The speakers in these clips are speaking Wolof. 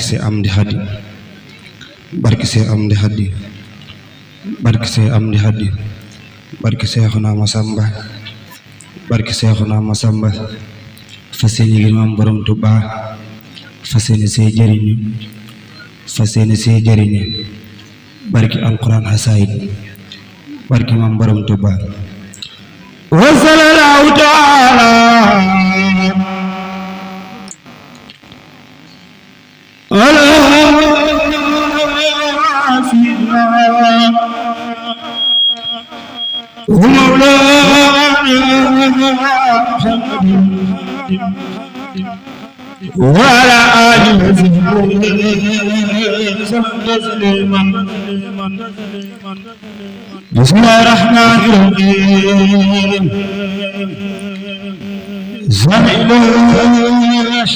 se Amdi Hadi barke se Amdi Hadi barke se Amdi Hadi barke Seexuna Masamba barke Seexuna Masamba fas yéene gi maam borom Tuubaa fas yéene see jëriñu fas yéene see jëriñu barke alquran hasaayid barke maam borom Tuubaa wa sallallahu taala وعلى آله بسم الله الرحمن الرحيم زميلوش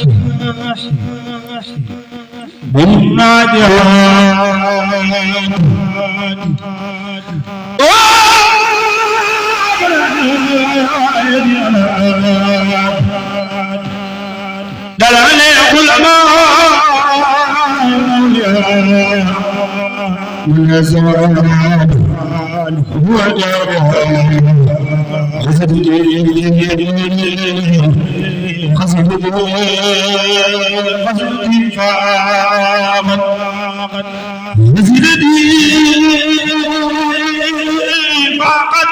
دلعني علماء من الزمان هو حسدي فامت نزلتي فقط